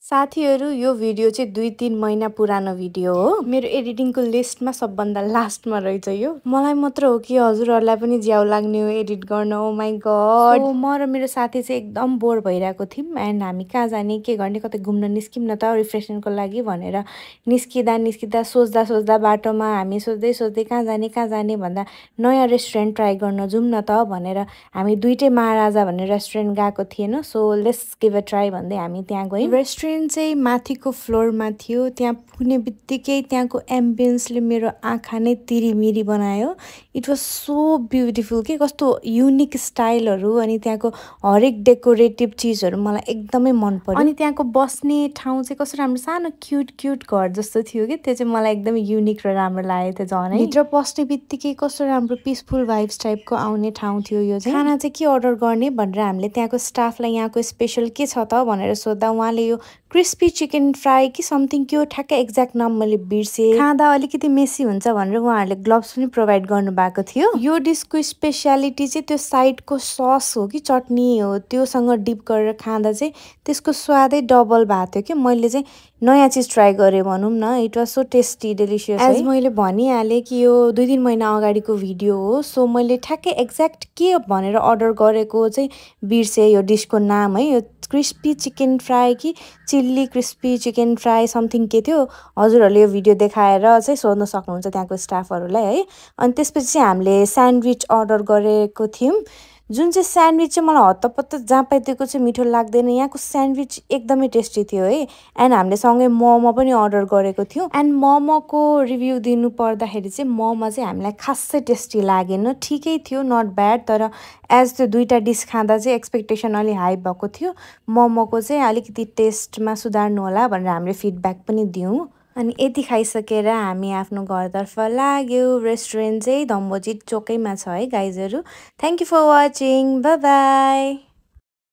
साथीहरु यो भिडियो चाहिँ 2-3 महिना पुरानो भिडियो हो। मेरो एडिटिङको लिस्टमा सबभन्दा लास्टमा रहेछ यो। मलाई मात्र हो कि हजुरहरुलाई पनि ज्याउ लाग्ने हो एडिट गर्न। Oh my God. सो म र मेरो साथी चाहिँ एकदम बोर भइरहेको थियौं एन्ड हामी कहाँ जाने के गर्ने कतै घुम्न निस्किम न त रिफ्रेशमेन्टको लागि भनेर निस्किदा सोच्दा बाटोमा हामी सोच्दै कहाँ जाने भन्दा नयाँ रेस्टुरेन्ट ट्राई गर्न जाउँ न त भनेर हामी दुईटै महाराजा भन्ने रेस्टुरेन्ट गएको थिएन। So let's give a try भन्दै हामी त्यहाँ गयौं। रेस्टुरेन्ट चाहिँ माथिको फ्लोरमा थियो। त्यहाँ पुग्ने बित्तिकै त्यहाँको एम्बियन्सले मेरो आँखा नै तिरिमिरी बनायो। इट वाज सो ब्युटिफुल के कस्तो युनिक स्टाइलहरु अनि त्यहाँको हरेक डेकोरेटिभ चीजहरु मलाई एकदमै मन पर्यो। अनि त्यहाँको बस्ने ठाउँ चाहिँ कस्तो राम्रो सानो क्यूट घर जस्तो थियो के त्यो चाहिँ मलाई एकदमै युनिक र राम्रो लागेको थियो झनै। भित्र पस्ने बित्तिकै कस्तो राम्रो पिसफुल भाइब्स टाइपको आउने ठाउँ थियो यो चाहिँ। खाना चाहिँ के अर्डर गर्ने भनेर हामीले त्यहाँको स्टाफलाई यहाँको स्पेशल के छ त भनेर सोध्दा उहाँले यो क्रिस्पी चिकन फ्राई कि समथिङ त्यो ठ्याक्कै एक्ज्याक्ट नाम मैले बिर्से। खाँदा अलिकति मेसी हुन्छ भनेर उहाँहरूले ग्लोभ्स पनि प्रोभाइड गर्नु भएको थियो। यो डिसको स्पेशलिटी चाहिँ त्यो साइडको सस हो कि चटनी हो त्योसँग डिप गरेर खाँदा चाहिँ त्यसको स्वादै डबल भएको थियो कि मैले चाहिँ नयाँ चीज ट्राई गरे भनौं न। It was so tasty delicious. As मैले भनिहालेँ कि यो 2-3 महिना अगाडिको भिडियो हो। सो मैले ठ्याक्कै एक्ज्याक्ट के भनेर अर्डर गरेको चाहिँ बिर्से यो डिसको नाम है। यो क्रिस्पी चिकन फ्राई कि chilli crispy chicken fry something के थियो। हजुरहरूले यो भिडियो देखाएर चाहिँ सोध्न सक्नुहुन्छ त्यहाँको स्टाफहरूलाई है। अनि त्यसपछि चाहिँ हामीले स्यान्डविच अर्डर गरेको थियौं। जुन चाहिँ स्यान्डविच चाहिँ मलाई हत्तपत्त जहाँ पाइदिएको चाहिँ मिठो लाग्दैन। यहाँको स्यान्डविच एकदमै टेस्टी थियो है। एन्ड हामीले सँगै मोमो पनि अर्डर गरेको थियौं। एन्ड मोमोको रिभ्यू दिनु पर्दाखेरि चाहिँ मोमो चाहिँ हामीलाई खासै टेस्टी लागेन। ठिकै थियो नट ब्याड तर एज त्यो दुईटा डिस खाँदा चाहिँ एक्सपेक्टेसन अलि हाई भएको थियो। मोमोको चाहिँ अलिकति टेस्टमा सुधार्नु होला भनेर हामीले फिडब्याक पनि दियौं। अनि यति खाइसकेर हामी आफ्नो घरतर्फ लाग्यौं। रेस्टुरेन्ट चाहिँ धम्बोजित चोकैमा छ है गाइजहरु। Thank you for watching. Bye by.